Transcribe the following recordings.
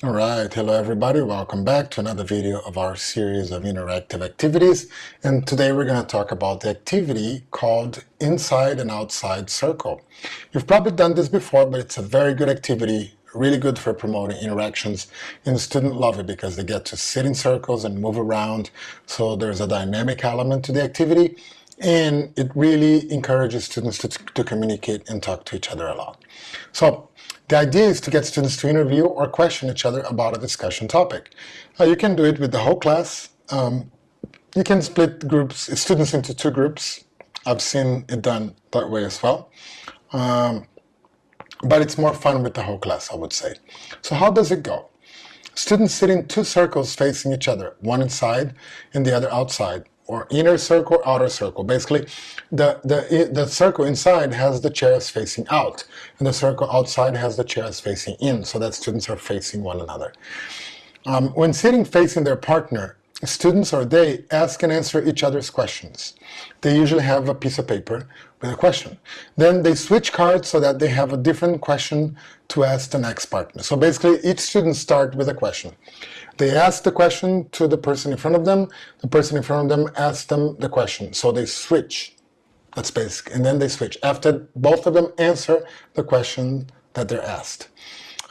All right, hello everybody, welcome back to another video of our series of interactive activities. And today we're going to talk about the activity called Inside and Outside Circle. You've probably done this before, but it's a very good activity, really good for promoting interactions, and students love it because they get to sit in circles and move around. So there's a dynamic element to the activity, and it really encourages students to communicate and talk to each other a lot. So the idea is to get students to interview or question each other about a discussion topic. You can do it with the whole class. You can split students into two groups. I've seen it done that way as well. But it's more fun with the whole class, I would say. So how does it go? Students sit in two circles facing each other, one inside and the other outside, or inner circle, outer circle. Basically, the circle inside has the chairs facing out, and the circle outside has the chairs facing in, so that students are facing one another. When sitting facing their partner, students or they ask and answer each other's questions. They usually have a piece of paper with a question. Then they switch cards so that they have a different question to ask the next partner. So basically, each student starts with a question. They ask the question to the person in front of them. The person in front of them asks them the question. So they switch. That's basic. And then they switch after both of them answer the question that they're asked.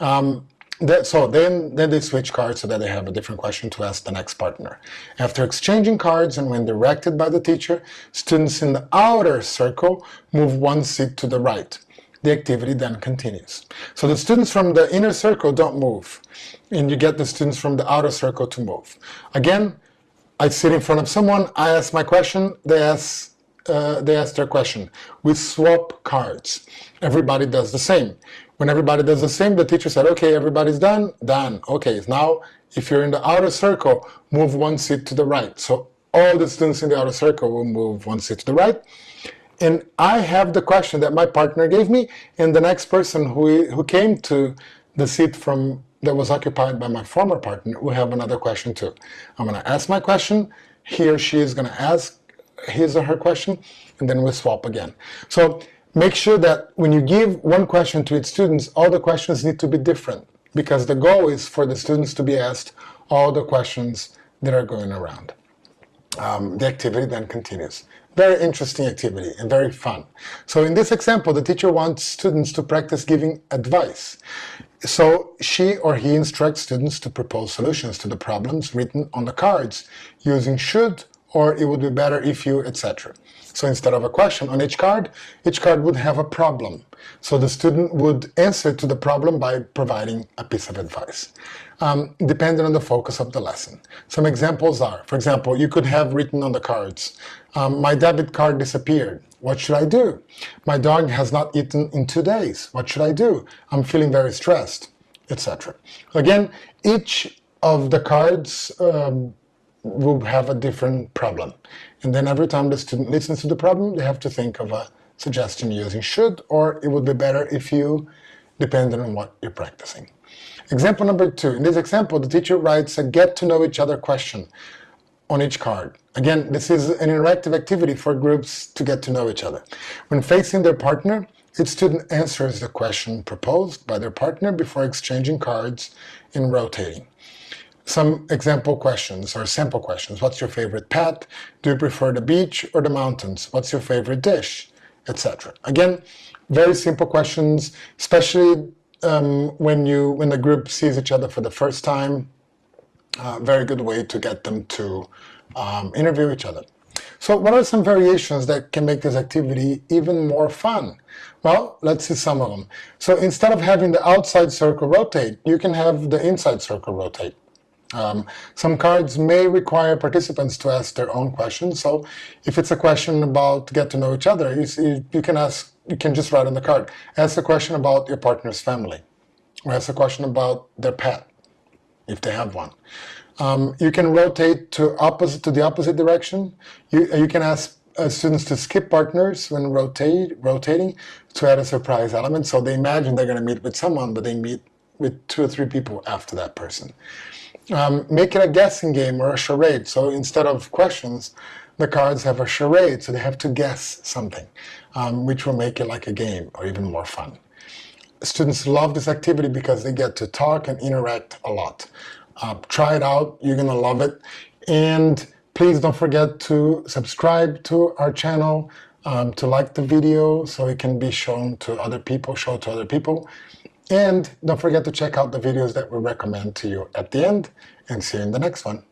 So then they switch cards so that they have a different question to ask the next partner. After exchanging cards and when directed by the teacher, students in the outer circle move one seat to the right. The activity then continues. So the students from the inner circle don't move, and you get the students from the outer circle to move. Again, I sit in front of someone, I ask my question, they ask their question. We swap cards. Everybody does the same. When everybody does the same, the teacher said, okay, everybody's done? Done. Okay, now if you're in the outer circle, move one seat to the right. So all the students in the outer circle will move one seat to the right. And I have the question that my partner gave me, and the next person who came to the seat that was occupied by my former partner will have another question too. I'm going to ask my question, he or she is going to ask his or her question, and then we'll swap again. So make sure that when you give one question to each student, all the questions need to be different, because the goal is for the students to be asked all the questions that are going around. The activity then continues. Very interesting activity and very fun. So in this example, the teacher wants students to practice giving advice. So she or he instructs students to propose solutions to the problems written on the cards using should, or it would be better if you, etc. So instead of a question on each card would have a problem. So the student would answer to the problem by providing a piece of advice, depending on the focus of the lesson. Some examples are, for example, you could have written on the cards, my debit card disappeared. What should I do? My dog has not eaten in 2 days. What should I do? I'm feeling very stressed, etc. Again, each of the cards will have a different problem. And then every time the student listens to the problem, they have to think of a suggestion using should, or it would be better if you, depending on what you're practicing. Example number 2. In this example, the teacher writes a get to know each other question on each card. Again, this is an interactive activity for groups to get to know each other. When facing their partner, each student answers the question proposed by their partner before exchanging cards and rotating. Some example questions or sample questions. What's your favorite pet? Do you prefer the beach or the mountains? What's your favorite dish? Etc. Again, very simple questions, especially when the group sees each other for the first time. Very good way to get them to interview each other. So what are some variations that can make this activity even more fun? Well, let's see some of them. So instead of having the outside circle rotate, you can have the inside circle rotate. Some cards may require participants to ask their own questions. So if it's a question about get to know each other, you can just write on the card, ask a question about your partner's family, or ask a question about their pet, if they have one. You can rotate to the opposite direction. You can ask students to skip partners when rotating to add a surprise element. So they imagine they're going to meet with someone, but they meet with 2 or 3 people after that person. Make it a guessing game or a charade. So instead of questions, the cards have a charade, so they have to guess something, which will make it like a game or even more fun. students love this activity because they get to talk and interact a lot. Try it out. You're going to love it. And please don't forget to subscribe to our channel, to like the video so it can be shown to other people, And don't forget to check out the videos that we recommend to you at the end, and see you in the next one.